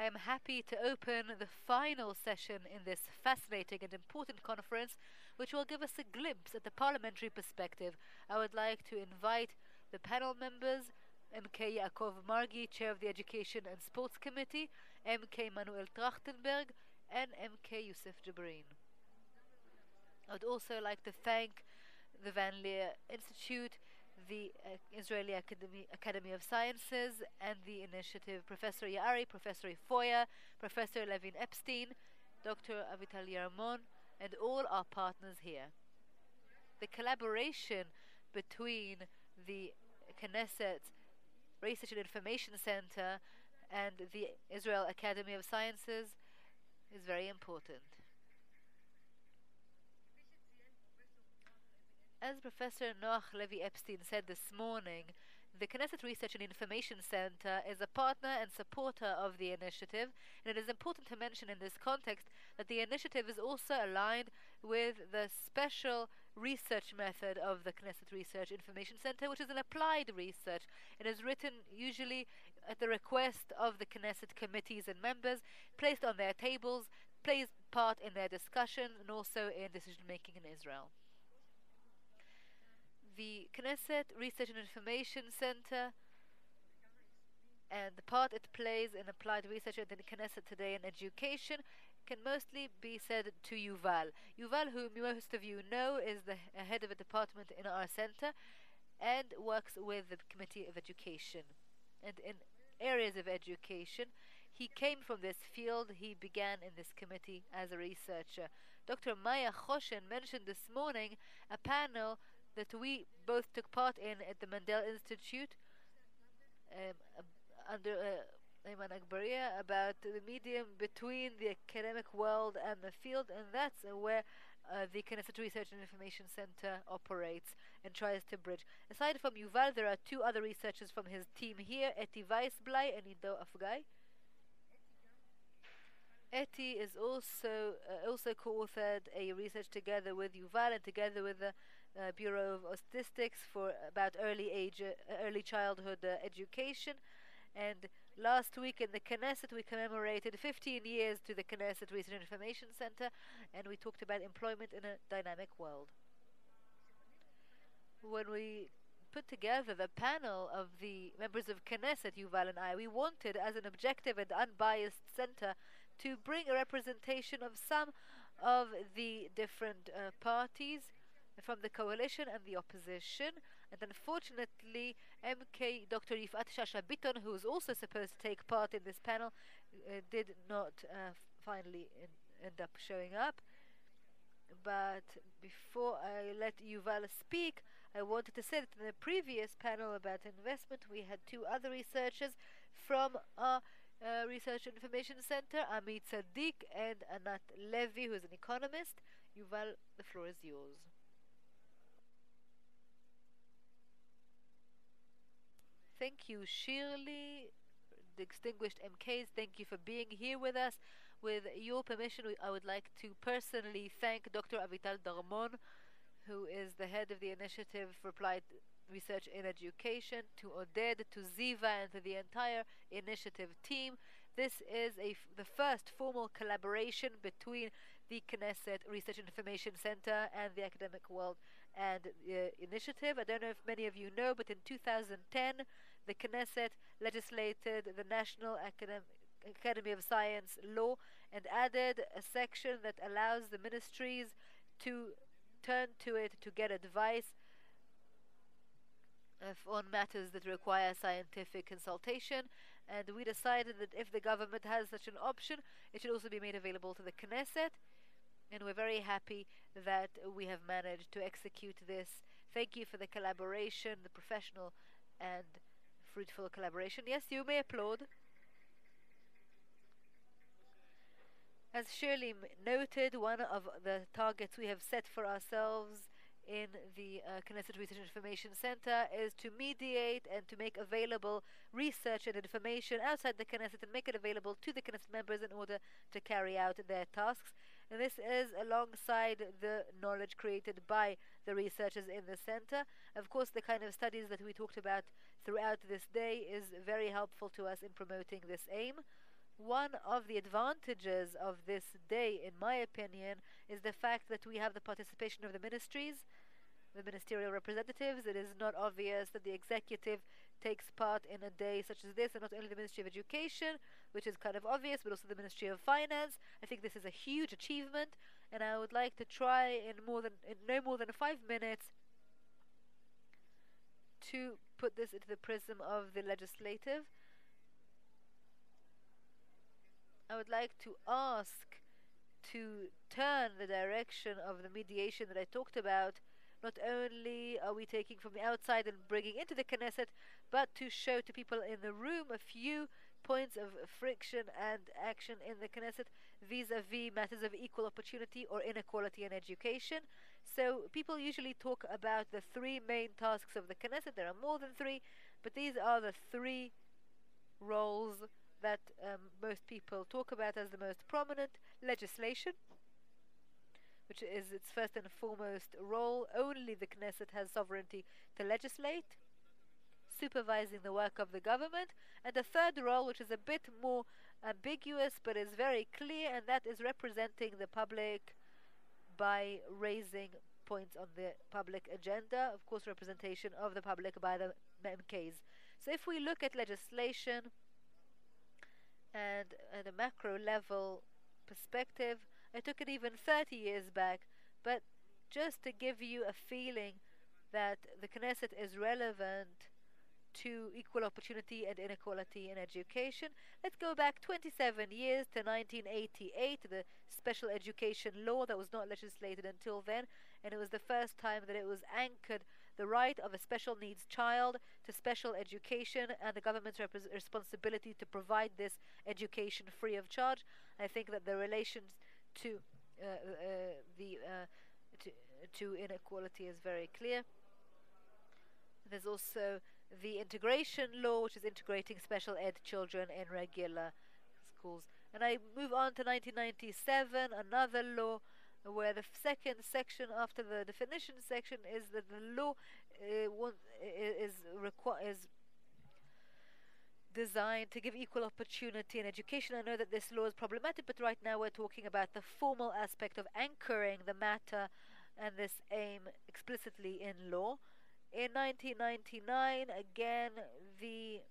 I am happy to open the final session in this fascinating and important conference, which will give us a glimpse at the parliamentary perspective. I would like to invite the panel members, MK Yaakov Margi, Chair of the Education and Sports Committee, MK Manuel Trachtenberg, and MK Youssef Jabrin. I would also like to thank the Van Leer Institute, the Israeli Academy of Sciences, and the initiative Professor Yaari, Professor Foya, Professor Levin Epstein, Dr. Avital Yarmon, and all our partners here. The collaboration between the Knesset Research and Information Center and the Israel Academy of Sciences is very important. As Professor Noach Levi Epstein said this morning, the Knesset Research and Information Center is a partner and supporter of the initiative, and it is important to mention in this context that the initiative is also aligned with the special research method of the Knesset Research Information Center, which is an applied research. It is written usually at the request of the Knesset committees and members, placed on their tables, plays part in their discussion, and also in decision-making in Israel. The Knesset Research and Information Center and the part it plays in applied research at the Knesset today in education can mostly be said to Yuval. Yuval, who most of you know, is the head of a department in our center and works with the Committee of Education. And in areas of education, he came from this field. He began in this committee as a researcher. Dr. Maya Choshen mentioned this morning a panel that we both took part in at the Mandel Institute under Ayman Akbaria about the medium between the academic world and the field, and that's where the Knesset Research and Information Center operates and tries to bridge. Aside from Yuval, there are two other researchers from his team here, Eti Weisblay and Ido Afgai. Eti is also co-authored a research together with Yuval and together with the Bureau of Statistics for about early childhood education. And last week in the Knesset we commemorated 15 years to the Knesset Research and Information Center, and we talked about employment in a dynamic world. When we put together the panel of the members of Knesset, Yuval and I, we wanted, as an objective and unbiased center, to bring a representation of some of the different parties from the coalition and the opposition. And unfortunately, MK Dr. Yifat Shasha Bitton, who was also supposed to take part in this panel, did not finally end up showing up. But before I let Yuval speak, I wanted to say that in the previous panel about investment, we had two other researchers from our Research and Information Center, Amit Sadiq and Anat Levy, who is an economist. Yuval, the floor is yours. Thank you, Shirly. Distinguished MKs, thank you for being here with us. With your permission, I would like to personally thank Dr. Avital Darmon, who is the head of the Initiative for Applied Research in Education, to Oded, to Ziva, and to the entire initiative team. This is the first formal collaboration between the Knesset Research and Information Center and the academic world and the initiative. I don't know if many of you know, but in 2010, the Knesset legislated the National Academy of Science law and added a section that allows the ministries to turn to it to get advice on matters that require scientific consultation, and we decided that if the government has such an option, it should also be made available to the Knesset, and we're very happy that we have managed to execute this. Thank you for the collaboration, the professional and fruitful collaboration. Yes, you may applaud. As Shirley noted, one of the targets we have set for ourselves in the Knesset Research and Information Center is to mediate and to make available research and information outside the Knesset and make it available to the Knesset members in order to carry out their tasks. And this is alongside the knowledge created by the researchers in the center. Of course, the kind of studies that we talked about throughout this day is very helpful to us in promoting this aim. One of the advantages of this day, in my opinion, is the fact that we have the participation of the ministries, the ministerial representatives. It is not obvious that the executive takes part in a day such as this, and not only the Ministry of Education, which is kind of obvious, but also the Ministry of Finance. I think this is a huge achievement, and I would like to try in no more than 5 minutes to put this into the prism of the legislative. I would like to ask to turn the direction of the mediation that I talked about. Not only are we taking from the outside and bringing into the Knesset, but to show to people in the room a few points of friction and action in the Knesset vis-a-vis matters of equal opportunity or inequality in education. So people usually talk about the three main tasks of the Knesset. There are more than three, but these are the three roles that most people talk about as the most prominent: legislation, which is its first and foremost role. Only the Knesset has sovereignty to legislate, supervising the work of the government. And the third role, which is a bit more ambiguous but is very clear, and that is representing the public by raising points on the public agenda. Of course, representation of the public by the MKs. So if we look at legislation and at a macro level perspective, I took it even 30 years back, but just to give you a feeling that the Knesset is relevant to equal opportunity and inequality in education, let's go back 27 years to 1988, the special education law that was not legislated until then, and it was the first time that it was anchored the right of a special needs child to special education and the government's responsibility to provide this education free of charge. I think that the relations to to inequality is very clear. There's also the integration law, which is integrating special ed children in regular schools. And I move on to 1997, another law where the second section after the definition section is that the law is designed to give equal opportunity in education. I know that this law is problematic, but right now we're talking about the formal aspect of anchoring the matter and this aim explicitly in law. In 1999, again, the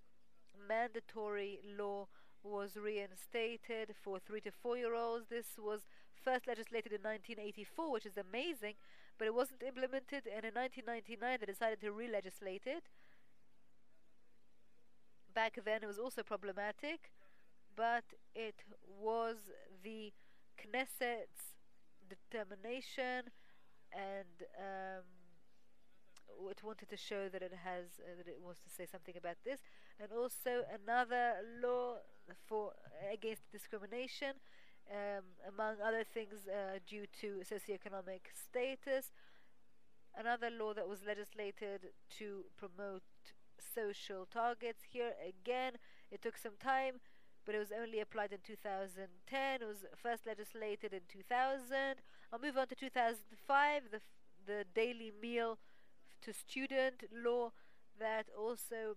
mandatory law was reinstated for 3 to 4 year olds. This was first legislated in 1984, which is amazing, but it wasn't implemented, and in 1999 they decided to re-legislate it. Back then it was also problematic, but it was the Knesset's determination, and it wanted to show that it has that it wants to say something about this. And also another law for against discrimination, among other things, due to socioeconomic status. Another law that was legislated to promote social targets. Here again, it took some time, but it was only applied in 2010. It was first legislated in 2000. I'll move on to 2005, the daily meal to student law that also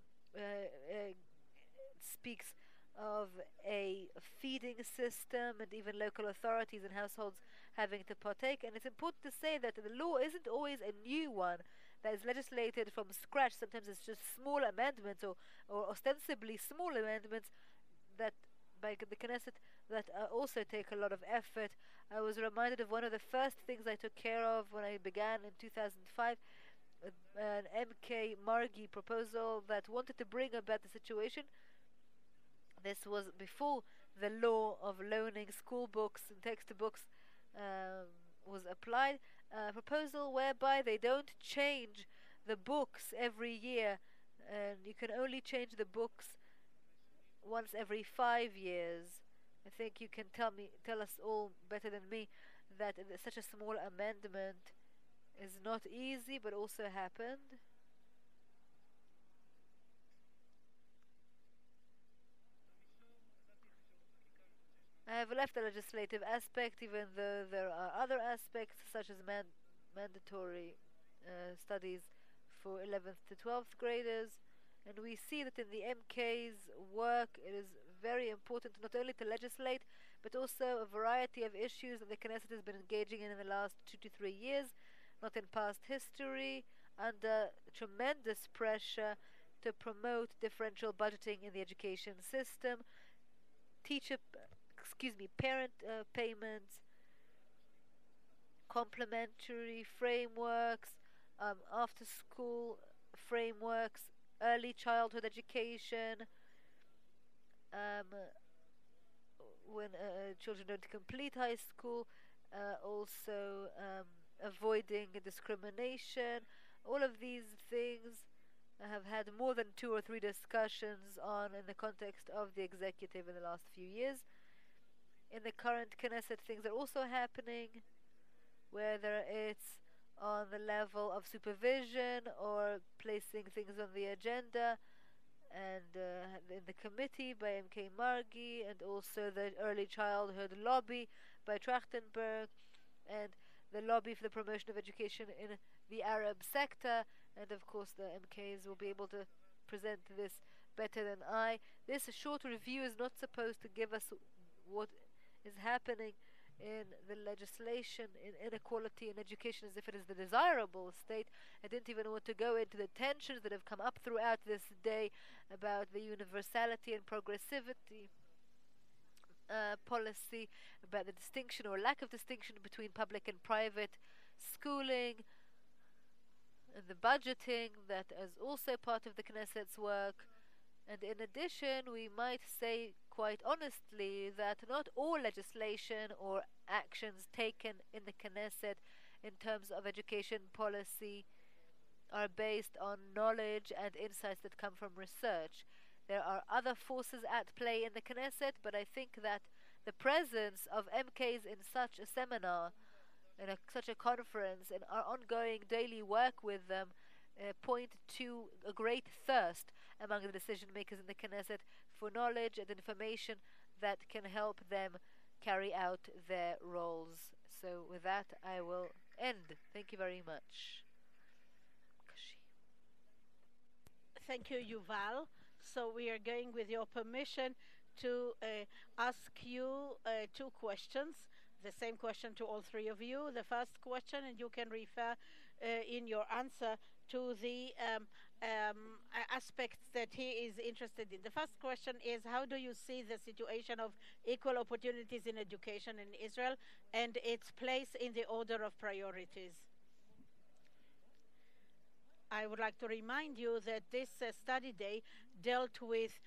speaks of a feeding system and even local authorities and households having to partake. And it's important to say that the law isn't always a new one that is legislated from scratch. Sometimes it's just small amendments or ostensibly small amendments that by the Knesset that also take a lot of effort. I was reminded of one of the first things I took care of when I began in 2005, an MK Margi proposal that wanted to bring about the situation. This was before the law of loaning school books and textbooks was applied. A proposal whereby they don't change the books every year, and you can only change the books once every 5 years. I think you can tell us all better than me that such a small amendment is not easy, but also happened. I have left the legislative aspect, even though there are other aspects such as mandatory studies for 11th to 12th graders, and we see that in the MK's work it is very important not only to legislate, but also a variety of issues that the Knesset has been engaging in the last 2 to 3 years, not in past history, under tremendous pressure to promote differential budgeting in the education system, teacher, parent payments, complementary frameworks, after school frameworks, early childhood education, um, when children don't complete high school, also avoiding discrimination. All of these things have had more than 2 or 3 discussions on in the context of the executive in the last few years. In the current Knesset, things are also happening, whether it's on the level of supervision or placing things on the agenda, and in the committee by MK Margi, and also the early childhood lobby by Trachtenberg, and the lobby for the promotion of education in the Arab sector. And of course, the MKs will be able to present this better than I. This short review is not supposed to give us what is happening in the legislation in inequality in education as if it is the desirable state. I didn't even want to go into the tensions that have come up throughout this day about the universality and progressivity policy, about the distinction or lack of distinction between public and private schooling, and the budgeting that is also part of the Knesset's work. And in addition, we might say quite honestly that not all legislation or actions taken in the Knesset in terms of education policy are based on knowledge and insights that come from research. There are other forces at play in the Knesset, but I think that the presence of MKs in such a seminar, in such a conference, and our ongoing daily work with them point to a great thirst among the decision makers in the Knesset for knowledge and information that can help them carry out their roles. So with that, I will end. Thank you very much. Thank you, Yuval. So we are going, with your permission, to ask you 2 questions. The same question to all 3 of you. The first question, and you can refer in your answer to the aspects that he is interested in. The first question is, how do you see the situation of equal opportunities in education in Israel and its place in the order of priorities? I would like to remind you that this study day dealt with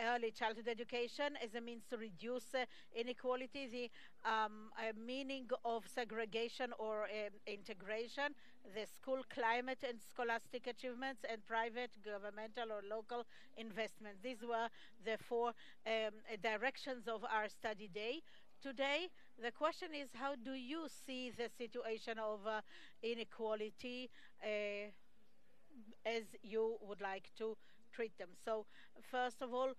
early childhood education as a means to reduce inequality, the meaning of segregation or integration, the school climate and scholastic achievements, and private, governmental, or local investment. These were the 4 directions of our study day. Today, the question is, how do you see the situation of inequality as you would like to treat them? So, first of all,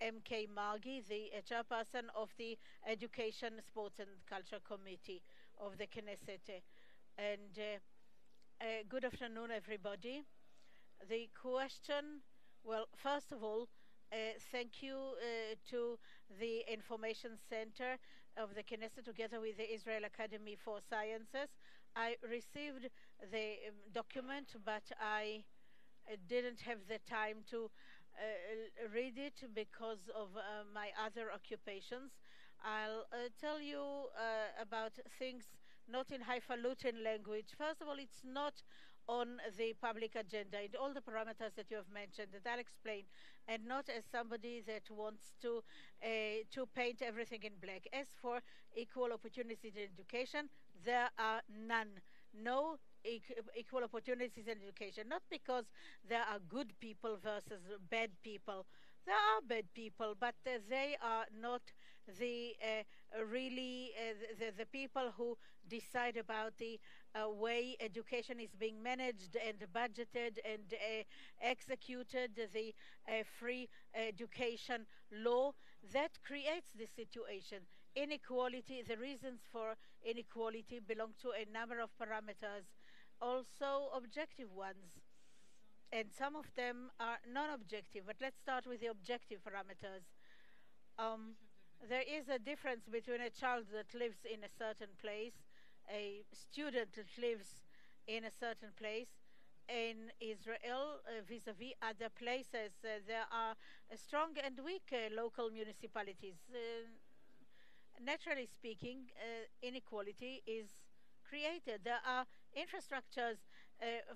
MK Margi, the chairperson of the Education, Sports and Culture Committee of the Knesset. And good afternoon, everybody. The question, well, first of all, thank you to the Information Center of the Knesset together with the Israel Academy for Sciences. I received the document, but I didn't have the time to read it because of my other occupations. I'll tell you about things not in highfalutin language. First of all, it's not on the public agenda in all the parameters that you have mentioned, that I'll explain, and not as somebody that wants to paint everything in black. As for equal opportunities in education, there are none. No equal opportunities in education, not because there are good people versus bad people. There are bad people, but they are not the the people who decide about the way education is being managed and budgeted and executed. The free education law that creates this situation. Inequality, the reasons for inequality belong to a number of parameters, also objective ones. and some of them are non-objective. But let's start with the objective parameters. Um, there is a difference between a child that lives in a certain place, a student that lives in a certain place. In Israel, vis-à-vis other places, there are strong and weak local municipalities. Naturally speaking, inequality is created. There are infrastructures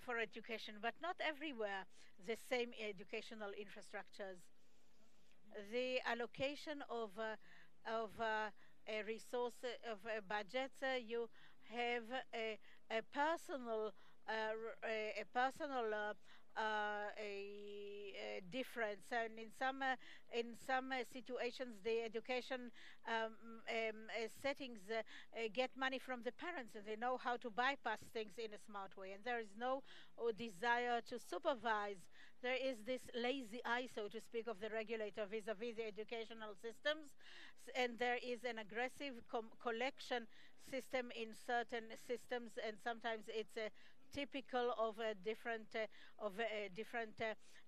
for education, but not everywhere the same educational infrastructures. The allocation of a resource of budgets, you have a personal a personal a difference, and in some situations the education settings get money from the parents, and they know how to bypass things in a smart way, and there is no desire to supervise. There is this lazy eye, so to speak, of the regulator vis-à-vis the educational systems, and there is an aggressive collection system in certain systems, and sometimes it's typical of different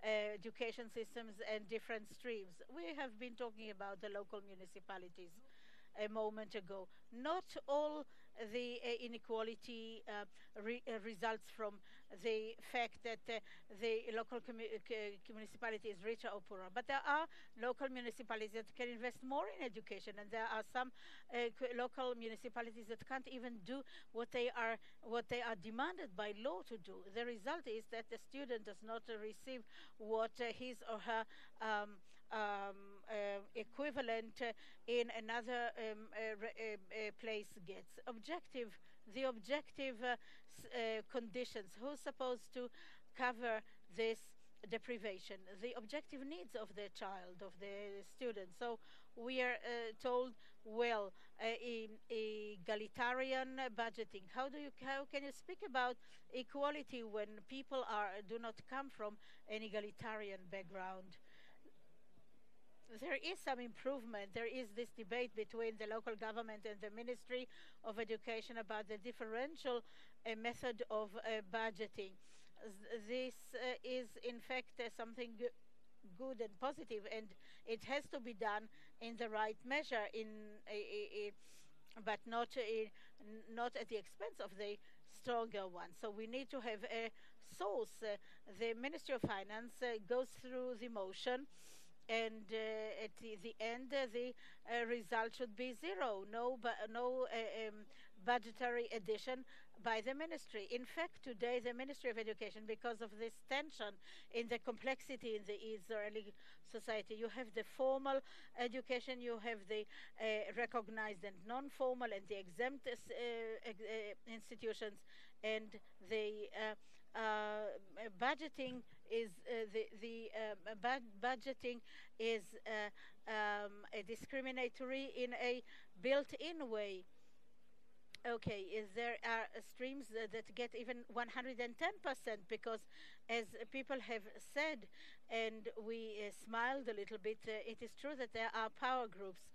education systems and different streams. We have been talking about the local municipalities a moment ago. Not all the inequality results from the fact that the local municipality is richer or poorer, but there are local municipalities that can invest more in education, and there are some local municipalities that can't even do what they are demanded by law to do. The result is that the student does not receive what his or her equivalent in another place gets. The objective conditions. Who's supposed to cover this deprivation? The objective needs of the child, of the student. So we are told, well, egalitarian budgeting. How can you speak about equality when people do not come from an egalitarian background? There is some improvement. There is this debate between the local government and the Ministry of Education about the differential method of budgeting. This is, in fact, something good and positive, and it has to be done in the right measure, but not at the expense of the stronger one. So we need to have a source. The Ministry of Finance goes through the motion, and at the end, the result should be zero. No budgetary addition by the ministry. In fact, today the Ministry of Education, because of this tension in the complexity in the Israeli society, you have the formal education, you have the recognized and non-formal and the exempt institutions, and the budgeting is budgeting is discriminatory in a built-in way. Okay, there are streams that get even 110%, because, as people have said, and we smiled a little bit, it is true that there are power groups.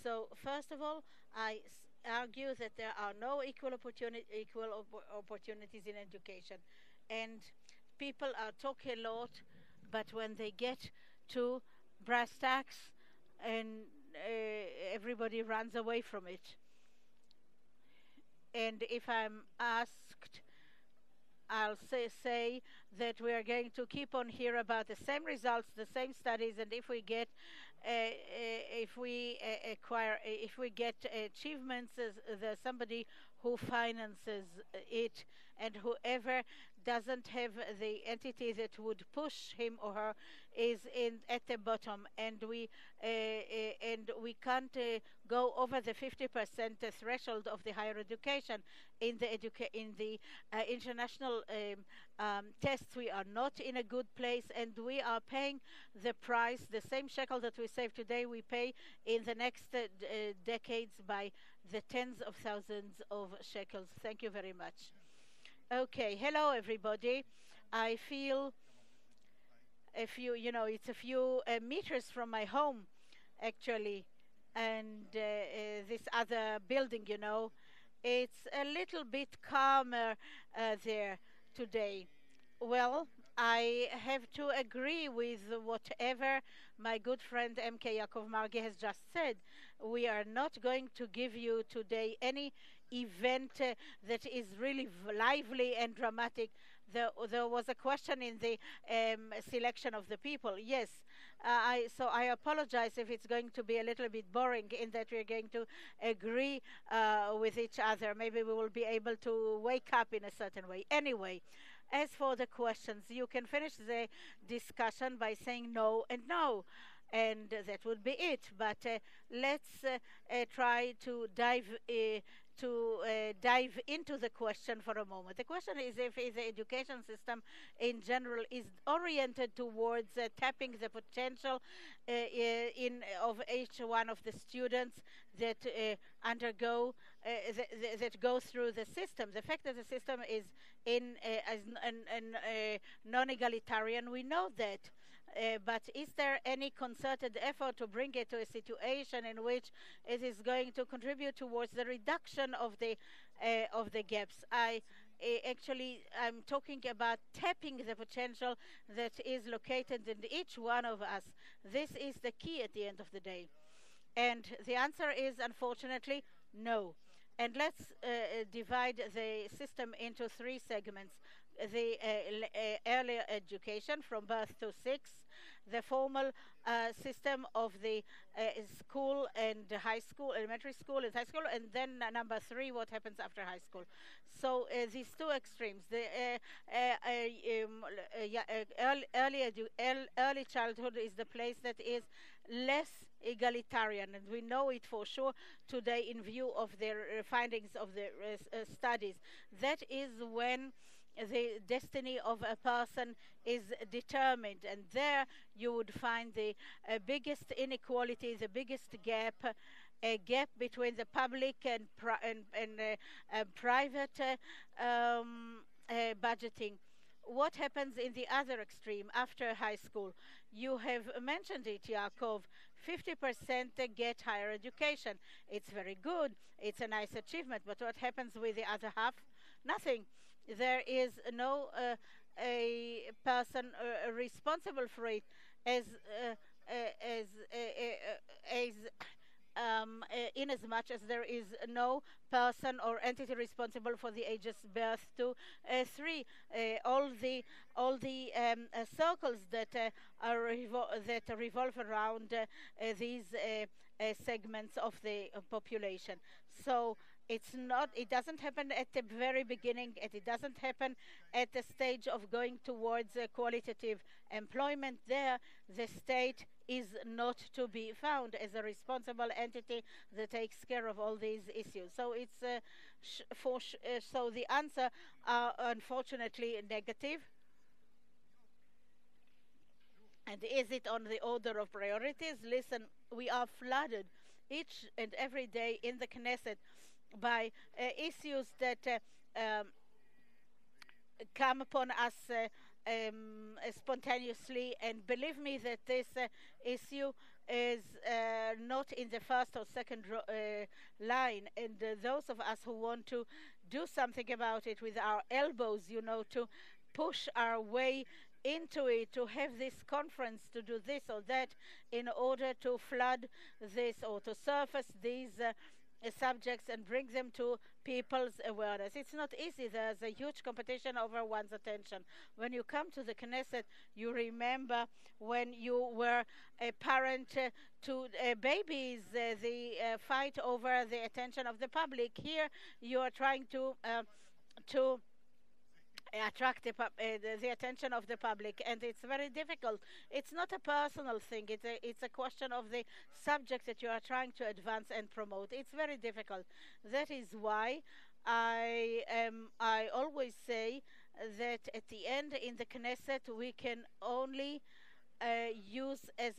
So first of all, I argue that there are no equal opportunities in education, and people are talking a lot, but when they get to brass tacks, and everybody runs away from it. And if I'm asked, I'll say that we are going to keep on hear about the same results, the same studies, and if we get achievements, there's somebody who finances it, and whoever doesn't have the entity that would push him or her is at the bottom, and we can't go over the 50% threshold of the higher education. In the international tests, we are not in a good place, and we are paying the price. The same shekel that we save today, we pay in the next decades by the tens of thousands of shekels. Thank you very much. Okay, hello everybody. I feel it's a few meters from my home, actually, and this other building, it's a little bit calmer there today. Well, I have to agree with whatever my good friend MK Yakov Margi has just said. We are not going to give you today any event that is really lively and dramatic. There was a question in the selection of the people. Yes, so I apologize if it's going to be a little bit boring in that we're going to agree with each other. Maybe we will be able to wake up in a certain way. Anyway, as for the questions, you can finish the discussion by saying no and no, and that would be it. But let's try to dive into the question for a moment. The question is if the education system in general is oriented towards tapping the potential in of each one of the students that undergo that go through the system. The fact that the system is in as non-egalitarian, we know that. But is there any concerted effort to bring it to a situation in which it is going to contribute towards the reduction of the gaps? Actually, I'm talking about tapping the potential that is located in each one of us. This is the key at the end of the day. And the answer is unfortunately no. And let's divide the system into three segments. The early education from birth to six, the formal system of the school and high school, elementary school and high school, and then number three, what happens after high school. So these two extremes, the yeah, early childhood is the place that is less egalitarian, and we know it for sure today in view of the findings of the studies. That is when the destiny of a person is determined, and there you would find the biggest inequality, the biggest gap, a gap between the public and private budgeting. What happens in the other extreme after high school? You have mentioned it, Yaakov. 50% get higher education. It's very good. It's a nice achievement. But what happens with the other half? Nothing. There is no a person responsible for it as as in as much as there is no person or entity responsible for the ages birth to three. All the circles that that revolve around these segments of the population. So it's not. It doesn't happen at the very beginning. And it doesn't happen at the stage of going towards qualitative employment. There, the state is not to be found as a responsible entity that takes care of all these issues. So it's so the answer are unfortunately negative. And is it on the order of priorities? Listen, we are flooded each and every day in the Knesset by issues that come upon us spontaneously, and believe me that this issue is not in the first or second line, and those of us who want to do something about it with our elbows, to push our way into it, to have this conference, to do this or that in order to flood this or to surface these subjects and bring them to people's awareness. It's not easy. There's a huge competition over one's attention. When you come to the Knesset, you remember when you were a parent to babies, the fight over the attention of the public. Here, you are trying to attract the attention of the public, and it's very difficult. It's not a personal thing. It's a question of the subject that you are trying to advance and promote. It's very difficult. That is why I always say that at the end in the Knesset we can only use as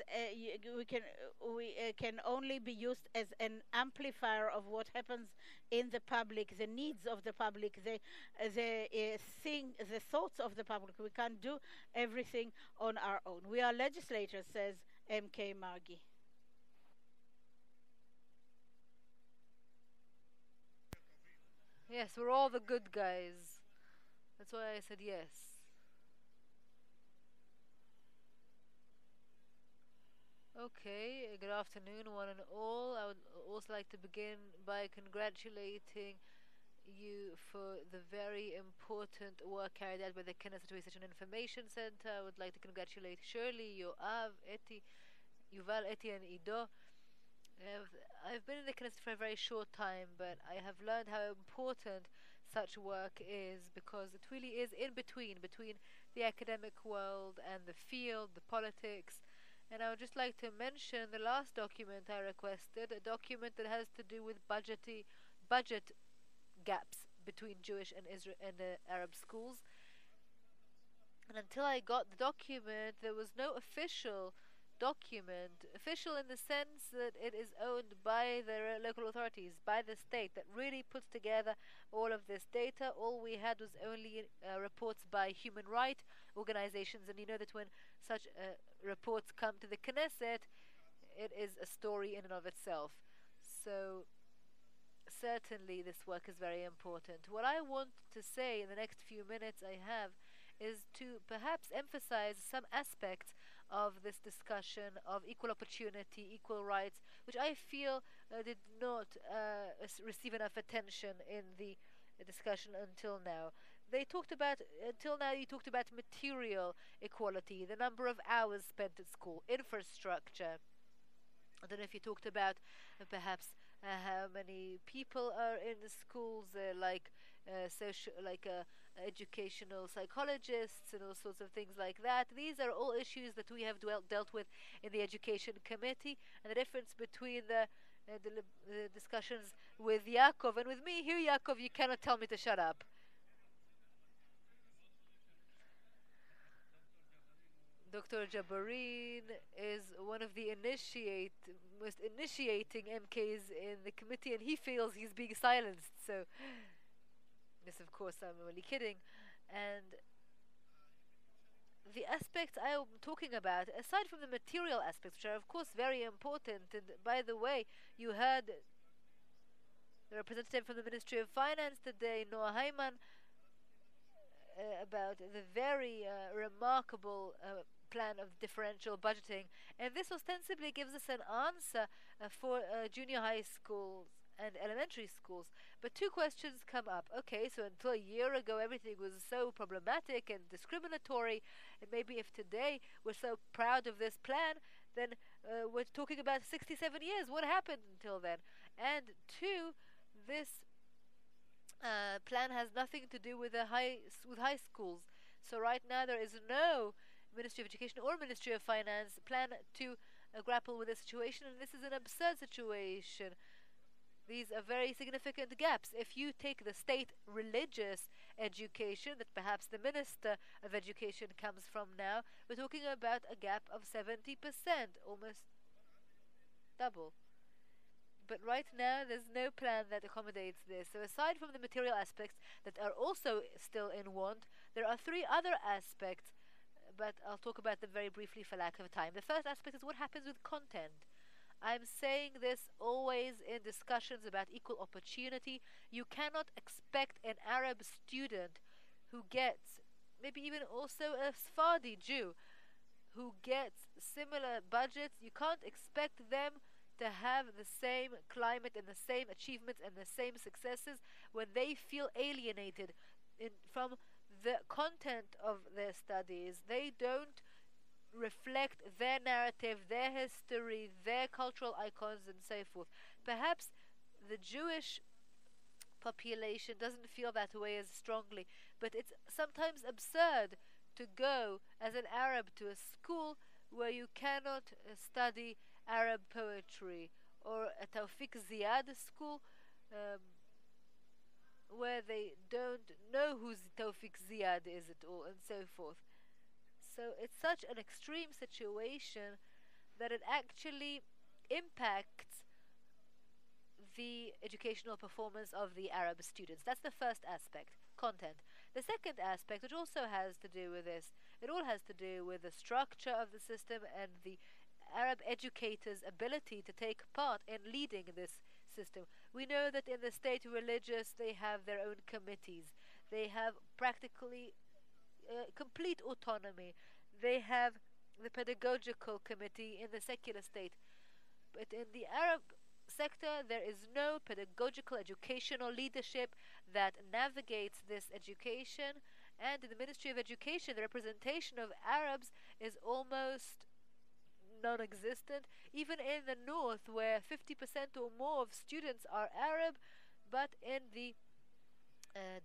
we can only be used as an amplifier of what happens in the public, the needs of the public, the thoughts of the public. We can't do everything on our own. We are legislators, says MK Margi. Yes, we're all the good guys. That's why I said yes. Okay, good afternoon, one and all. I would also like to begin by congratulating you for the very important work carried out by the Knesset Research and Information Center. I would like to congratulate Shirley, Yoav, Eti, Yuval, Eti, and Ido. I've, I've been in the Knesset for a very short time, but I have learned how important such work is because it really is in between the academic world and the field, the politics. And I would just like to mention the last document I requested, a document that has to do with budget gaps between Jewish and Israel and Arab schools. And until I got the document, there was no official document, official in the sense that it is owned by the local authorities, by the state, that really puts together all of this data. All we had was only reports by human rights organizations, and you know that when such reports come to the Knesset, it is a story in and of itself. So certainly this work is very important. What I want to say in the next few minutes I have is to perhaps emphasize some aspects of this discussion of equal opportunity, equal rights, which I feel did not receive enough attention in the discussion until now. They talked about, until now, you talked about material equality, the number of hours spent at school, infrastructure. I don't know if you talked about perhaps how many people are in the schools, like social, like educational psychologists and all sorts of things like that. These are all issues that we have dealt with in the education committee, and the difference between the discussions with Yaakov and with me. Here, Yaakov, you cannot tell me to shut up. Dr. Jabarin is one of the most initiating MKs in the committee, and he feels he's being silenced. So, this, of course, I'm only kidding. And the aspects I am talking about, aside from the material aspects, which are, of course, very important, and by the way, you heard the representative from the Ministry of Finance today, Noah Hyman, about the very remarkable plan of differential budgeting, and this ostensibly gives us an answer for junior high schools and elementary schools. But two questions come up. Okay, so until a year ago everything was so problematic and discriminatory, and maybe if today we're so proud of this plan, then we're talking about 67 years. What happened until then? And two, this plan has nothing to do with with high schools. So right now there is no Ministry of Education or Ministry of Finance plan to grapple with the situation, and this is an absurd situation. These are very significant gaps. If you take the state religious education that perhaps the Minister of Education comes from now, we're talking about a gap of 70%, almost double. But right now, there's no plan that accommodates this. So, aside from the material aspects that are also still in want, there are three other aspects, but I'll talk about them very briefly for lack of time. The first aspect is what happens with content. I'm saying this always in discussions about equal opportunity. You cannot expect an Arab student who gets, maybe even also a Sephardi Jew, who gets similar budgets, you can't expect them to have the same climate and the same achievements and the same successes when they feel alienated from the content of their studies. They don't reflect their narrative, their history, their cultural icons, and so forth. Perhaps the Jewish population doesn't feel that way as strongly, but it's sometimes absurd to go as an Arab to a school where you cannot study Arab poetry, or a Tawfiq Ziyad school where they don't know who Tawfiq Ziyad is at all, and so forth. So it's such an extreme situation that it actually impacts the educational performance of the Arab students. That's the first aspect, content. The second aspect, which also has to do with this, it all has to do with the structure of the system and the Arab educators' ability to take part in leading this system. We know that in the state religious they have their own committees. They have practically complete autonomy. They have the pedagogical committee in the secular state. But in the Arab sector, there is no pedagogical educational leadership that navigates this education. And in the Ministry of Education, the representation of Arabs is almost non existent. Even in the north, where 50% or more of students are Arab, but in the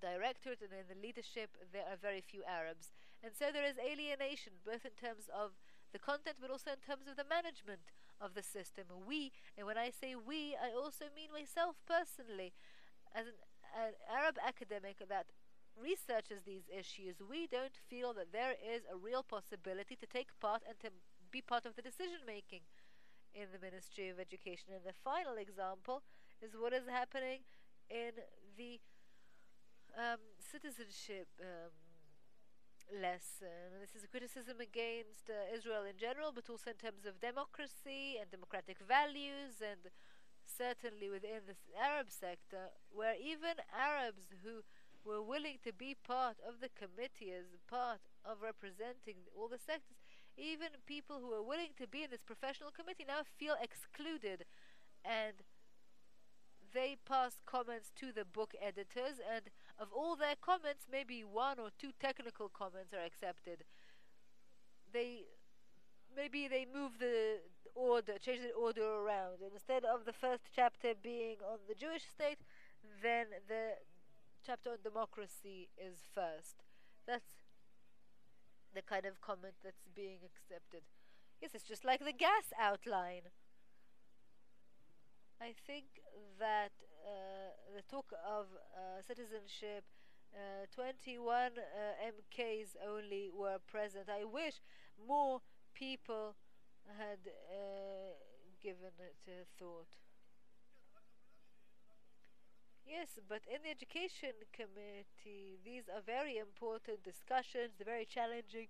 directorate and in the leadership, there are very few Arabs. And so there is alienation, both in terms of the content, but also in terms of the management of the system. We, and when I say we, I also mean myself personally, as an Arab academic that researches these issues, we don't feel that there is a real possibility to take part and to be part of the decision making in the Ministry of Education. And the final example is what is happening in the citizenship lesson. This is a criticism against Israel in general, but also in terms of democracy and democratic values, and certainly within the Arab sector, where even Arabs who were willing to be part of the committee as part of representing all the sectors, even people who were willing to be in this professional committee now feel excluded, and they pass comments to the book editors, and of all their comments, maybe one or two technical comments are accepted. They maybe they move the order, change the order around. And instead of the first chapter being on the Jewish state, then the chapter on democracy is first. That's the kind of comment that's being accepted. Yes, it's just like the gas outline. I think that the talk of citizenship, 21 MKs only were present. I wish more people had given it a thought. Yes, but in the Education Committee, these are very important discussions, they're very challenging.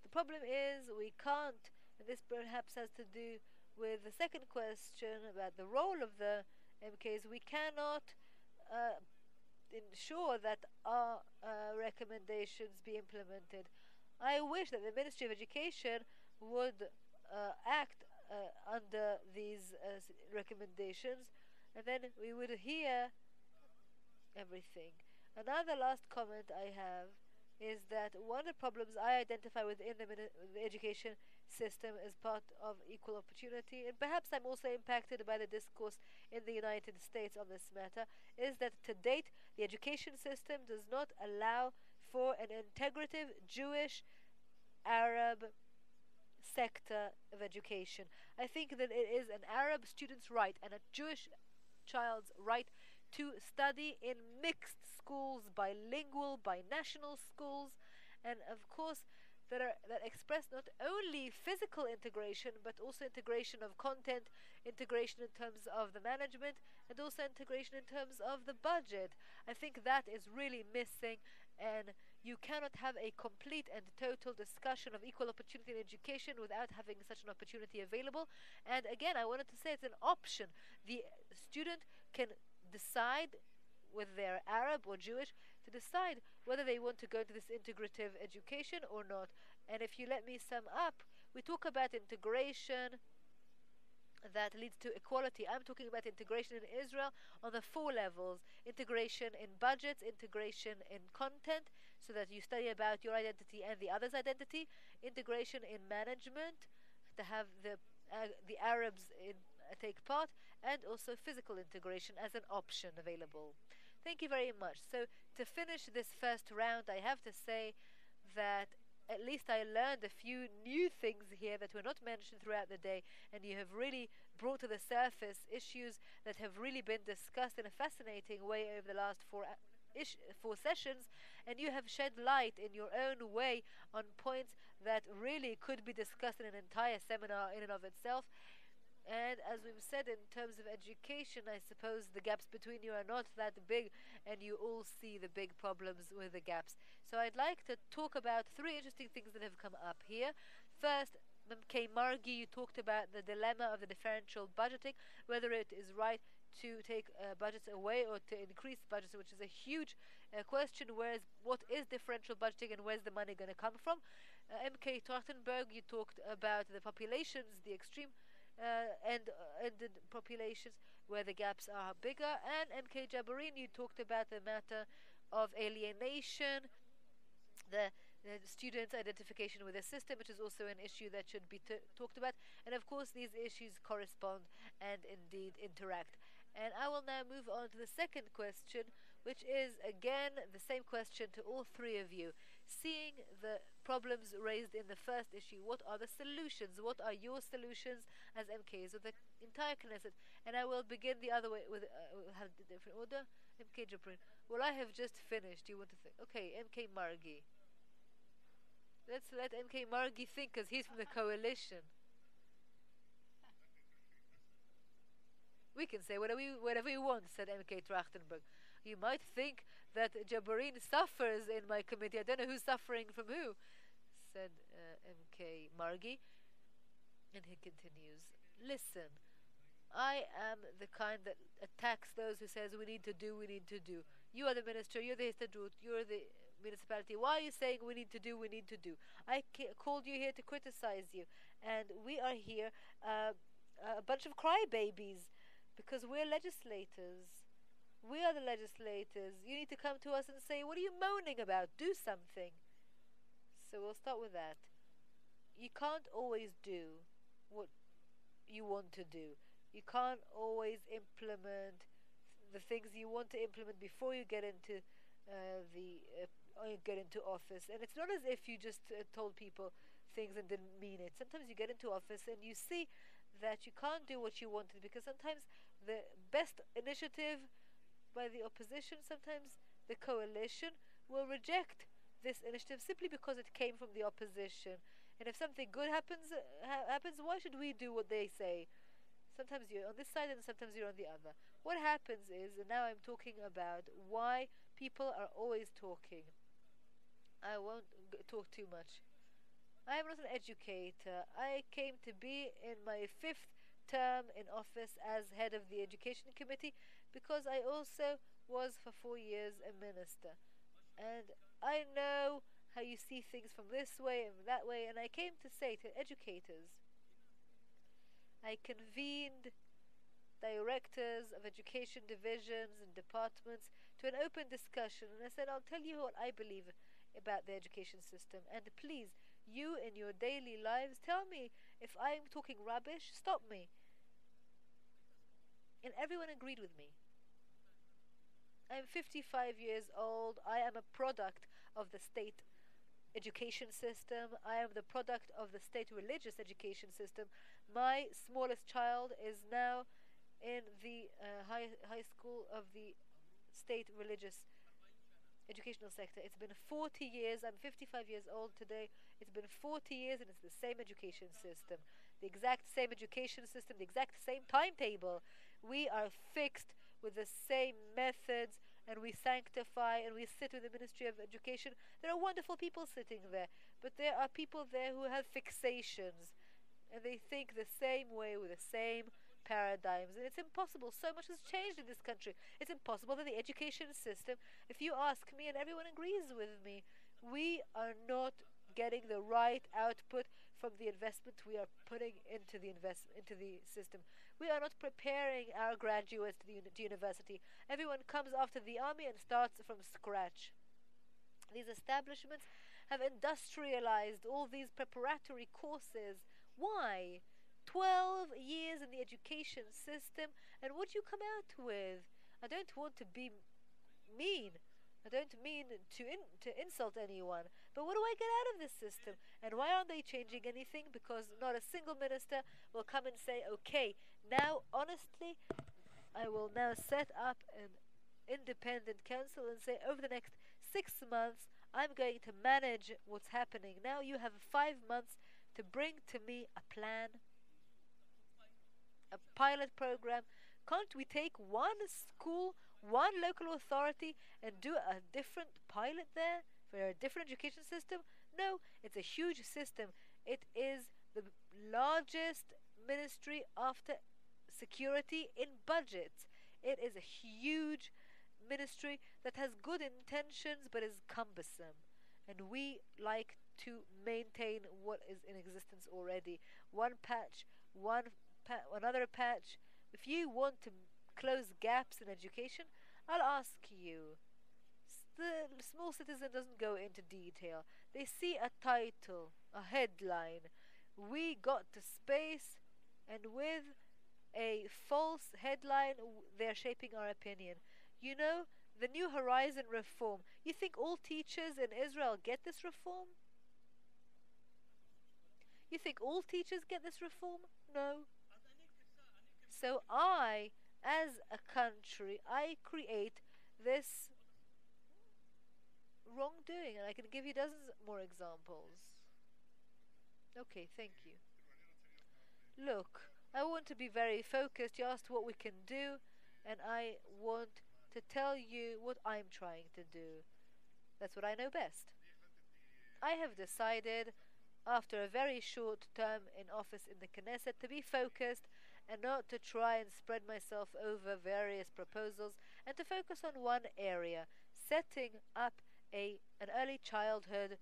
The problem is we can't, and this perhaps has to do with the second question about the role of the MKs, we cannot ensure that our recommendations be implemented. I wish that the Ministry of Education would act under these recommendations, and then we would hear everything. Another last comment I have is that one of the problems I identify within the education system as part of equal opportunity, and perhaps I'm also impacted by the discourse in the United States on this matter, is that to date the education system does not allow for an integrative Jewish Arab sector of education. I think that it is an Arab student's right and a Jewish child's right to study in mixed schools, bilingual, binational schools, and of course that express not only physical integration but also integration of content, integration in terms of the management, and also integration in terms of the budget. I think that is really missing, and you cannot have a complete and total discussion of equal opportunity in education without having such an opportunity available. And again, I wanted to say it's an option. The student can decide whether they're Arab or Jewish, to decide whether they want to go into this integrative education or not. And if you let me sum up, we talk about integration that leads to equality. I'm talking about integration in Israel on the four levels: integration in budgets, integration in content, so that you study about your identity and the other's identity, integration in management, to have the Arabs take part, and also physical integration as an option available. Thank you very much. So to finish this first round, I have to say that at least I learned a few new things here that were not mentioned throughout the day, and you have really brought to the surface issues that have really been discussed in a fascinating way over the last four sessions, and you have shed light in your own way on points that really could be discussed in an entire seminar in and of itself. And as we've said, in terms of education, I suppose the gaps between you are not that big, and you all see the big problems with the gaps. So I'd like to talk about three interesting things that have come up here. First, MK Margi, you talked about the dilemma of the differential budgeting, whether it is right to take budgets away or to increase budgets, which is a huge question. What is differential budgeting and where's the money going to come from? MK Trachtenberg, you talked about the populations, the extreme ended populations where the gaps are bigger, and MK Jabarin, you talked about the matter of alienation, the students' identification with the system, which is also an issue that should be talked about. And of course, these issues correspond and indeed interact. And I will now move on to the second question, which is again the same question to all three of you. Seeing the problems raised in the first issue, what are the solutions? What are your solutions as MKs of the entire Knesset? And I will begin the other way with have the different order. MK Jabrin. Well, I have just finished. You want to think? Okay, MK Margi. Let's let MK Margi think, because he's from the coalition. We can say whatever we want, said MK Trachtenberg. You might think that Jabarin suffers in my committee. I don't know who's suffering from who, said MK Margi. And he continues, listen, I am the kind that attacks those who says we need to do. You are the minister, you're the Histadrut, you're the municipality. Why are you saying we need to do? I called you here to criticize you, and we are here a bunch of crybabies because we're legislators. We are the legislators. You need to come to us and say, what are you moaning about? Do something. So we'll start with that. You can't always do what you want to do. You can't always implement the things you want to implement before you get into office. And it's not as if you just told people things and didn't mean it. Sometimes you get into office and you see that you can't do what you wanted, because sometimes the best initiative by the opposition, sometimes the coalition will reject this initiative simply because it came from the opposition. And if something good happens, why should we do what they say? Sometimes you're on this side and sometimes you're on the other. What happens is, and now I'm talking about why people are always talking. I won't talk too much. I am not an educator. I came to be in my 5th term in office as head of the education committee because I also was for 4 years a minister. And I know how you see things from this way and that way, and I came to say to educators, I convened directors of education divisions and departments to an open discussion, and I said, I'll tell you what I believe about the education system, and please, you in your daily lives, tell me if I'm talking rubbish, stop me. And everyone agreed with me. I'm 55 years old. I am a product of the state education system. I am the product of the state religious education system. My smallest child is now in the high school of the state religious educational sector. It's been 40 years. I'm 55 years old today. It's been 40 years and it's the same education system. The exact same education system, the exact same timetable. We are fixed with the same methods, and we sanctify, and we sit with the Ministry of Education. There are wonderful people sitting there, but there are people there who have fixations, and they think the same way with the same paradigms, and it's impossible. So much has changed in this country. It's impossible that the education system, if you ask me, and everyone agrees with me, we are not getting the right output from the investment we are putting into the system. We are not preparing our graduates to university. Everyone comes after the army and starts from scratch. These establishments have industrialized all these preparatory courses. Why? 12 years in the education system, and what do you come out with? I don't want to be mean. I don't mean to insult anyone, but what do I get out of this system? And why aren't they changing anything? Because not a single minister will come and say, okay, now honestly, I will now set up an independent council and say, over the next 6 months, I'm going to manage what's happening. Now you have 5 months to bring to me a plan, a pilot program. Can't we take one school, one local authority, and do a different pilot there for a different education system? No, it's a huge system. It is the largest ministry after security in budgets. It is a huge ministry that has good intentions but is cumbersome. And we like to maintain what is in existence already. One patch, another patch. If you want to close gaps in education, I'll ask you. The small citizen doesn't go into detail. They see a title, a headline. We got to space, and with a false headline, they're shaping our opinion. You know, the New Horizon reform. You think all teachers in Israel get this reform? You think all teachers get this reform? No. So as a country, I create this wrongdoing, and I can give you dozens more examples. Okay, thank you. Look, I want to be very focused. You asked what we can do, and I want to tell you what I'm trying to do. That's what I know best. I have decided, after a very short term in office in the Knesset, to be focused and not to try and spread myself over various proposals, and to focus on one area, setting up an early childhood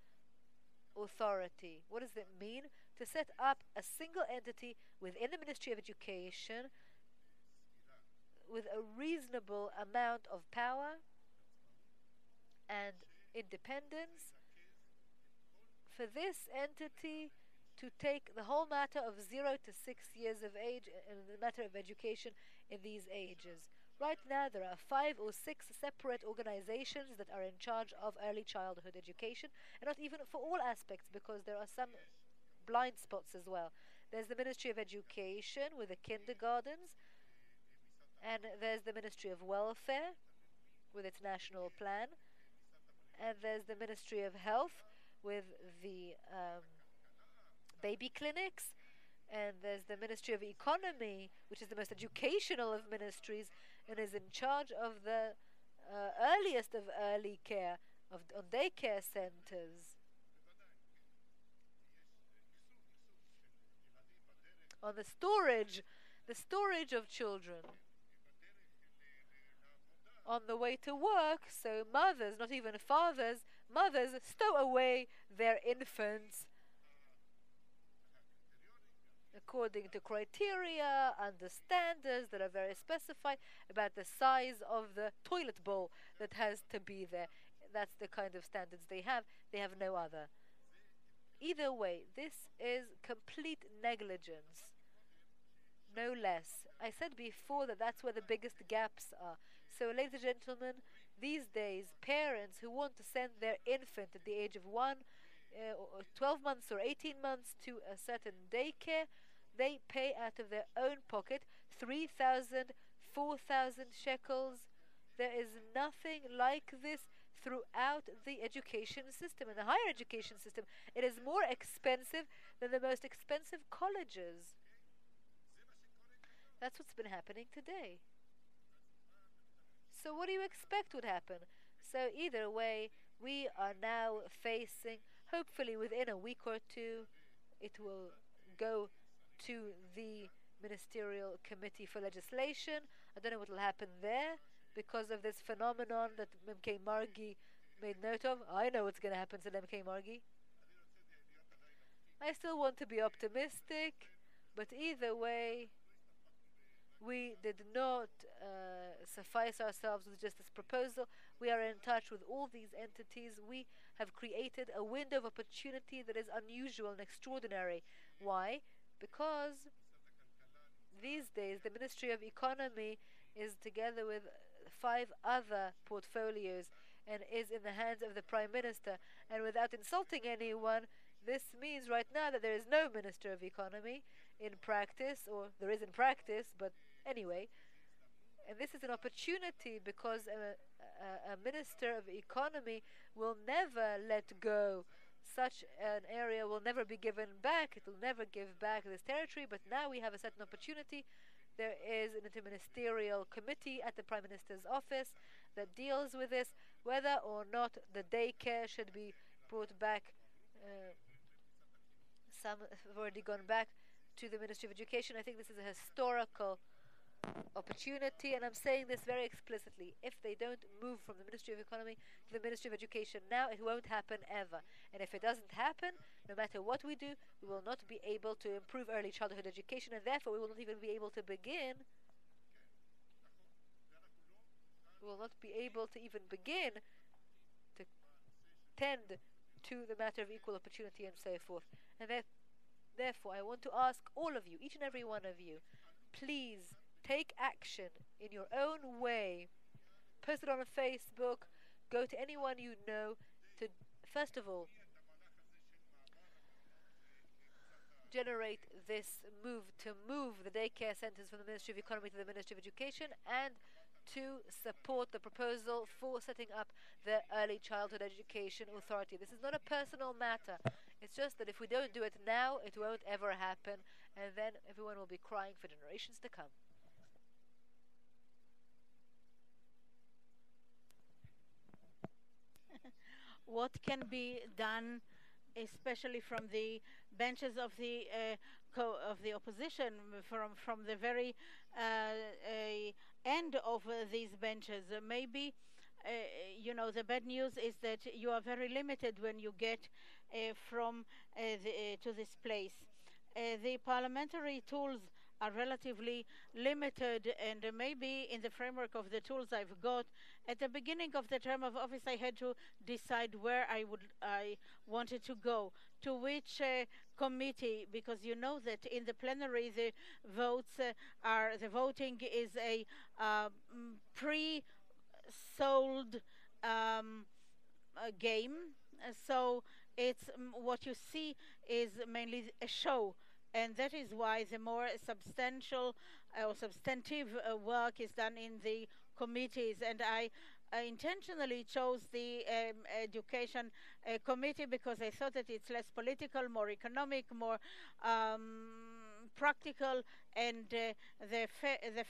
authority. What does it mean? To set up a single entity within the Ministry of Education with a reasonable amount of power and independence for this entity to take the whole matter of 0 to 6 years of age and the matter of education in these ages. Right now, there are 5 or 6 separate organizations that are in charge of early childhood education, and not even for all aspects, because there are some blind spots as well. There's the Ministry of Education with the kindergartens, and there's the Ministry of Welfare with its national plan, and there's the Ministry of Health with the baby clinics, and there's the Ministry of Economy, which is the most educational of ministries and is in charge of the earliest of early care, on daycare centers, on the storage of children on the way to work, so mothers, not even fathers, mothers stow away their infants according to criteria and the standards that are very specified about the size of the toilet bowl that has to be there. That's the kind of standards they have. They have no other. Either way, this is complete negligence, no less. I said before that that's where the biggest gaps are. So, ladies and gentlemen, these days, parents who want to send their infant at the age of 12 months or 18 months to a certain daycare, they pay out of their own pocket 3,000, 4,000 shekels. There is nothing like this throughout the education system. In the higher education system, it is more expensive than the most expensive colleges. That's what's been happening today. So what do you expect would happen? So either way, we are now facing, hopefully within a week or two, it will go to the Ministerial Committee for Legislation. I don't know what will happen there because of this phenomenon that MK Margi made note of. I know what's going to happen to MK Margi. I still want to be optimistic, but either way, we did not suffice ourselves with just this proposal. We are in touch with all these entities. We have created a window of opportunity that is unusual and extraordinary. Why? Because these days the Ministry of Economy is together with 5 other portfolios and is in the hands of the Prime Minister. And without insulting anyone, this means right now that there is no Minister of Economy in practice, or there is in practice, but anyway. And this is an opportunity because a Minister of Economy will never let go. Such an area will never be given back. It will never give back this territory, but now we have a certain opportunity. There is an interministerial committee at the Prime Minister's office that deals with this, whether or not the daycare should be brought back. Some have already gone back to the Ministry of Education. I think this is a historical opportunity, and I'm saying this very explicitly. If they don't move from the Ministry of Economy to the Ministry of Education now, it won't happen ever. And if it doesn't happen, no matter what we do, we will not be able to improve early childhood education, and therefore we will not even be able to begin. We will not be able to even begin to tend to the matter of equal opportunity and so forth. And therefore, I want to ask all of you, each and every one of you, please take action in your own way. Post it on a Facebook, go to anyone you know to, first of all, generate this move to move the daycare centers from the Ministry of Economy to the Ministry of Education, and to support the proposal for setting up the Early Childhood Education Authority. This is not a personal matter. It's just that if we don't do it now, it won't ever happen, and then everyone will be crying for generations to come. What can be done, especially from the benches of the of the opposition, from the very end of these benches? Maybe the bad news is that you are very limited when you get from to this place. The parliamentary tools are relatively limited, and maybe in the framework of the tools I've got, at the beginning of the term of office, I had to decide where I wanted to go, to which committee, because you know that in the plenary the voting is a pre-sold game. So it's what you see is mainly a show, and that is why the more substantial or substantive work is done in the committees. And I intentionally chose the education committee because I thought that it's less political, more economic, more practical, and the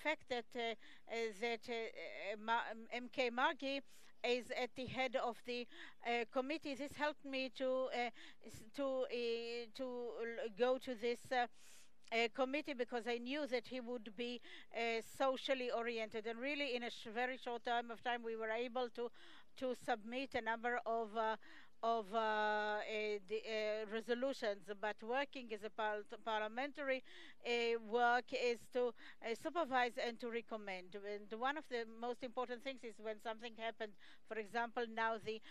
fact that MK Margi is at the head of the committee. This helped me to go to this committee, because I knew that he would be socially oriented, and really in a very short time of time we were able to submit a number of resolutions. But working as a parliamentary work is to supervise and to recommend. And one of the most important things is when something happened. For example, now the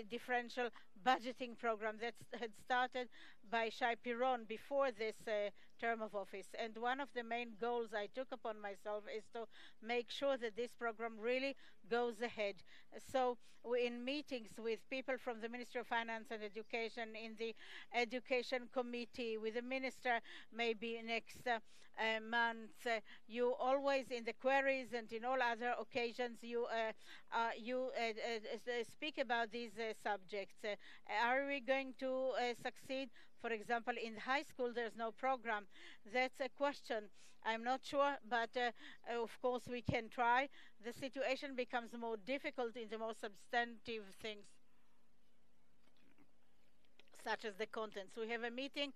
differential budgeting program that had started by Shai Piron before this term of office. And one of the main goals I took upon myself is to make sure that this program really goes ahead. So in meetings with people from the Ministry of Finance and Education, in the Education Committee, with the Minister maybe next month, you always, in the queries and in all other occasions, you speak about these subjects. Are we going to succeed? For example, in high school, there's no program. That's a question. I'm not sure, but of course we can try. The situation becomes more difficult in the more substantive things, such as the contents. We have a meeting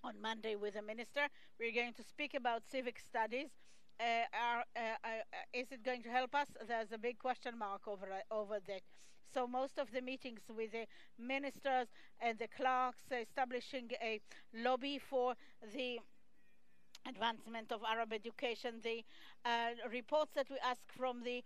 on Monday with the minister. We're going to speak about civic studies. Is it going to help us? There's a big question mark over that. So most of the meetings with the ministers and the clerks, establishing a lobby for the advancement of Arab education, the reports that we ask from the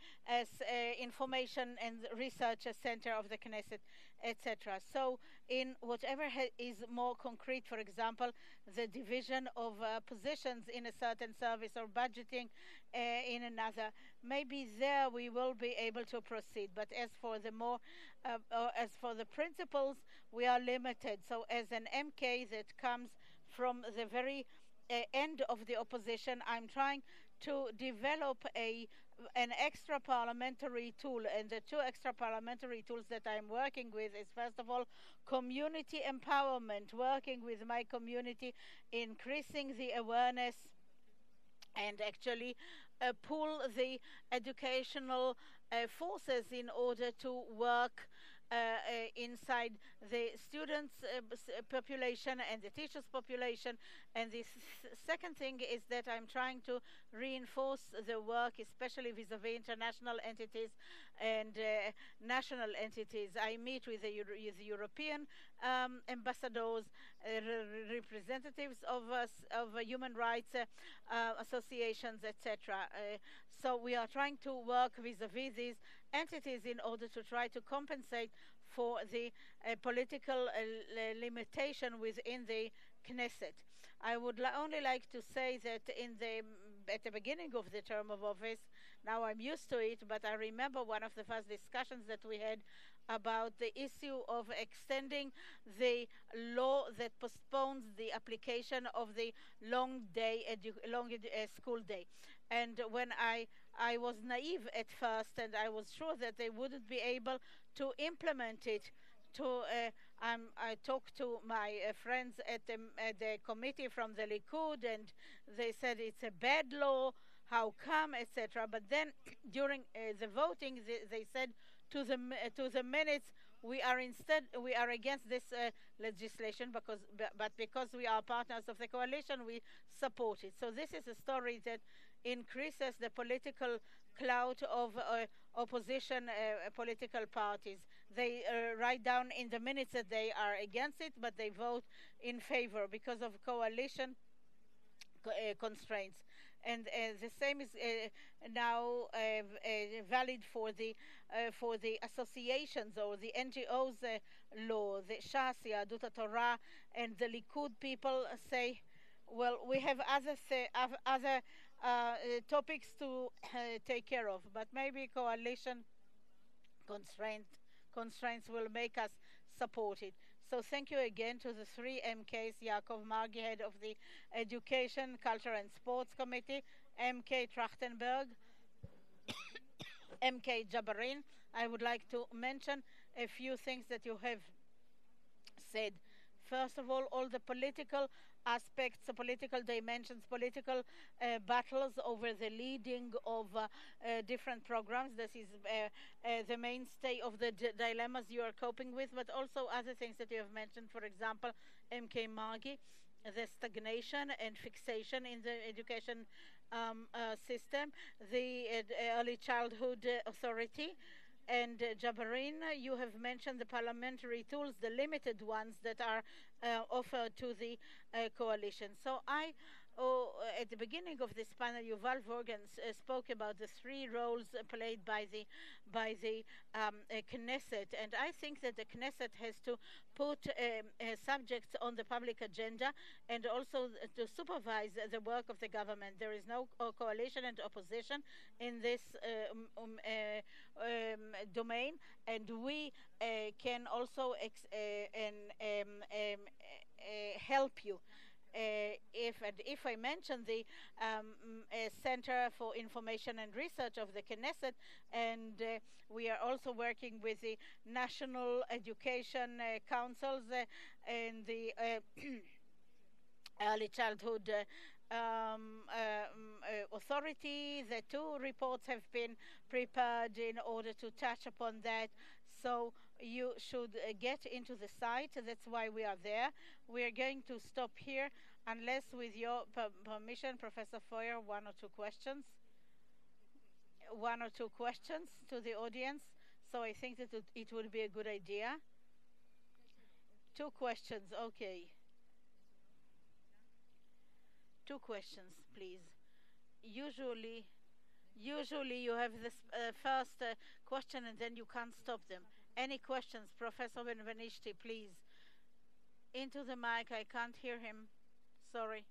Information and Research Center of the Knesset, etc. So in whatever is more concrete, for example, the division of positions in a certain service or budgeting in another, maybe there we will be able to proceed. But as for the as for the principles, we are limited. So as an MK that comes from the very end of the opposition, I'm trying to develop an extra parliamentary tool, and the two extra parliamentary tools that I'm working with is, first of all, community empowerment, working with my community, increasing the awareness, and actually pool the educational forces in order to work inside the students' population and the teachers' population. And the second thing is that I'm trying to reinforce the work, especially vis-à-vis international entities and national entities. I meet with with European ambassadors, representatives of human rights associations, etc. So we are trying to work vis-à-vis these entities in order to try to compensate for the political limitation within the Knesset. I would only like to say that at the beginning of the term of office, now I'm used to it, but I remember one of the first discussions that we had about the issue of extending the law that postpones the application of the long school day. And when I was naive at first, and I was sure that they wouldn't be able to implement it. I talked to my friends at the committee from the Likud, and they said it's a bad law. How come, etc. But then during the voting, they said to the minutes, we are against this legislation but because we are partners of the coalition, we support it. So this is a story that increases the political clout of opposition political parties. They write down in the minutes that they are against it, but they vote in favor because of coalition constraints. And the same is now valid for the associations or the NGOs law. The Shas, Yahadut Torah, and the Likud people say, well, we have other topics to take care of, but maybe coalition constraints will make us support it. So thank you again to the three MKs, Yaakov Margi, head of the Education, Culture and Sports Committee, MK Trachtenberg, MK Jabarin. I would like to mention a few things that you have said. First of all the political aspects, the political dimensions, political battles over the leading of different programs. This is the mainstay of the dilemmas you are coping with, but also other things that you have mentioned. For example, MK Margi, the stagnation and fixation in the education system, the early childhood authority. And Jabarin, you have mentioned the parliamentary tools, the limited ones that are offered to the coalition. So at the beginning of this panel, Yuval Vorgan spoke about the three roles played by the Knesset, and I think that the Knesset has to put subjects on the public agenda and also to supervise the work of the government. There is no coalition and opposition in this domain, and we can also help you. If I mention the Center for Information and Research of the Knesset, and we are also working with the National Education Councils and the Early Childhood Authority. The two reports have been prepared in order to touch upon that. So you should get into the site. That's why we are there. We are going to stop here, unless with your permission, Professor Feuer, one or two questions to the audience. So I think that it would be a good idea. Two questions, okay. Two questions, please. Usually you have this first question and then you can't stop them. Any questions? Professor Benvenishti, please. Into the mic, I can't hear him. Sorry.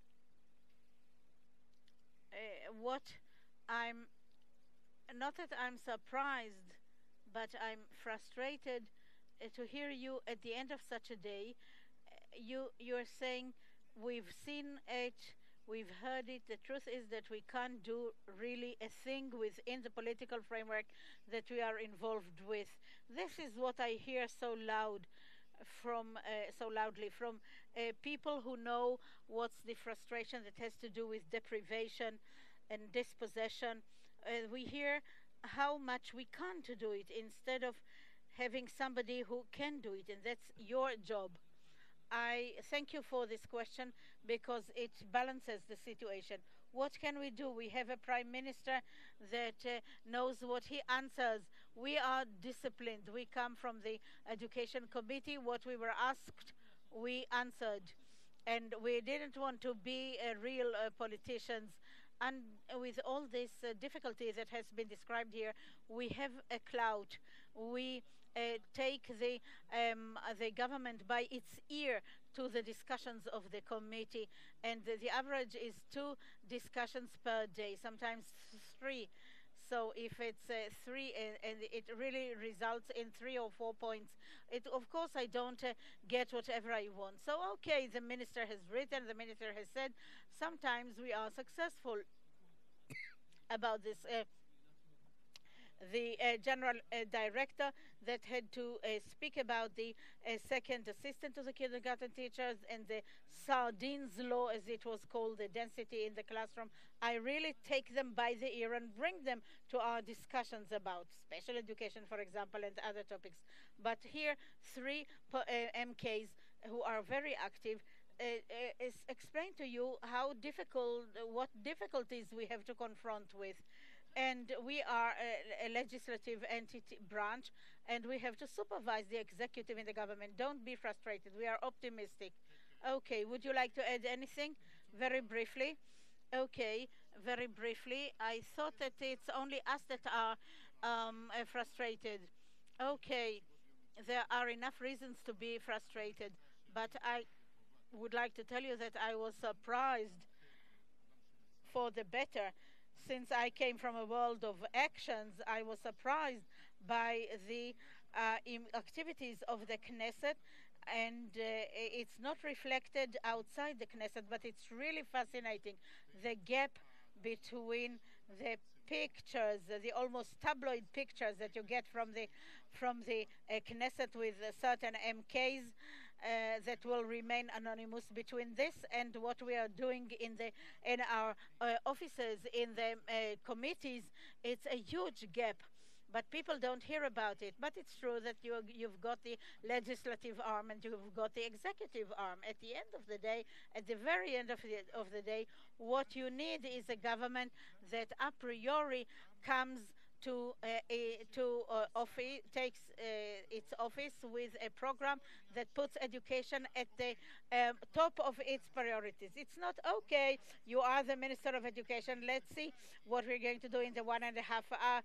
Not that I'm surprised, but I'm frustrated to hear you at the end of such a day. You're saying, we've seen it, we've heard it. The truth is that we can't do really a thing within the political framework that we are involved with. This is what I hear so loudly from people who know what's the frustration that has to do with deprivation and dispossession. We hear how much we can't do it, instead of having somebody who can do it, and that's your job. I thank you for this question because it balances the situation. What can we do? We have a prime minister that knows what he answers. We are disciplined. We come from the education committee. What we were asked, we answered. And we didn't want to be real politicians. And with all this difficulty that has been described here, we have a clout. We take the government by its ear to the discussions of the committee, and the average is 2 discussions per day, sometimes 3. So if it's 3 and it really results in 3 or 4 points, of course I don't get whatever I want. So okay, the minister has written, the minister has said, sometimes we are successful about this. The general director that had to speak about the second assistant to the kindergarten teachers and the sardines law, as it was called, the density in the classroom. I really take them by the ear and bring them to our discussions about special education, for example, and other topics. But here, 3 MKs who are very active is explain to you how difficult, what difficulties we have to confront with. And we are a legislative entity branch, and we have to supervise the executive in the government. Don't be frustrated. We are optimistic. Okay, would you like to add anything? Very briefly. Okay, very briefly. I thought that it's only us that are frustrated. Okay, there are enough reasons to be frustrated, but I would like to tell you that I was surprised for the better. Since I came from a world of actions, I was surprised by the activities of the Knesset, and it's not reflected outside the Knesset, but it's really fascinating. The gap between the pictures, the almost tabloid pictures that you get from the Knesset with certain MKs, that will remain anonymous, between this and what we are doing in our offices, in the committees. It's a huge gap, but people don't hear about it. But it's true that you've got the legislative arm and you've got the executive arm. At the end of the day, at the very end of the day, what you need is a government that a priori comes to takes its office with a program that puts education at the top of its priorities. It's not okay. You are the Minister of Education. Let's see what we're going to do in the 1.5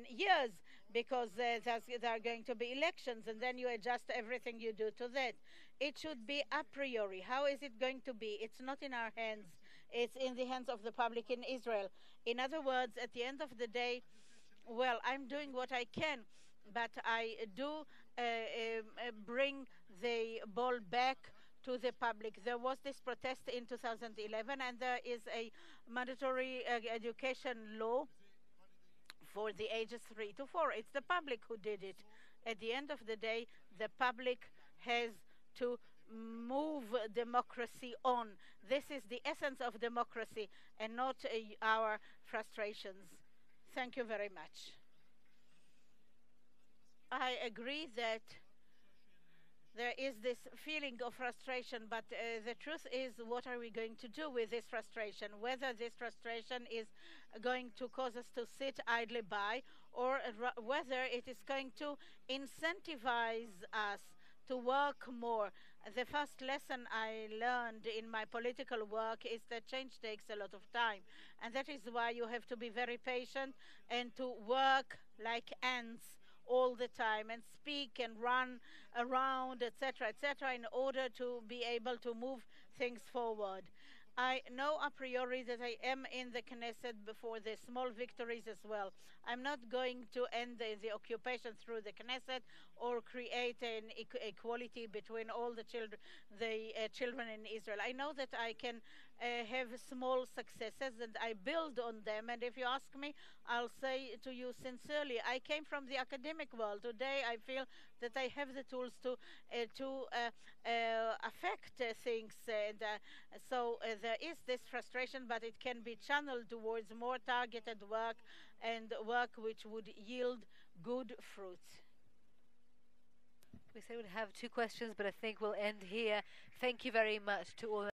years, because there are going to be elections, and then you adjust everything you do to that. It should be a priori. How is it going to be? It's not in our hands. It's in the hands of the public in Israel. In other words, at the end of the day, well, I'm doing what I can, but I do bring the ball back to the public. There was this protest in 2011, and there is a mandatory education law for the ages 3 to 4. It's the public who did it. At the end of the day, the public has to move democracy on. This is the essence of democracy, and not our frustrations. Thank you very much. I agree that there is this feeling of frustration, but the truth is, what are we going to do with this frustration? Whether this frustration is going to cause us to sit idly by, or whether it is going to incentivize us to work more. The first lesson I learned in my political work is that change takes a lot of time, and that is why you have to be very patient and to work like ants all the time and speak and run around, etc., in order to be able to move things forward. I know a priori that I am in the Knesset for the small victories as well. I'm not going to end the occupation through the Knesset or create an equality between all the children in Israel. I know that I can have small successes, and I build on them. And if you ask me, I'll say to you sincerely, I came from the academic world. Today I feel that I have the tools to affect things, and so there is this frustration, but it can be channeled towards more targeted work, and work which would yield good fruits. We said we'd have two questions, but I think we'll end here. Thank you very much to all.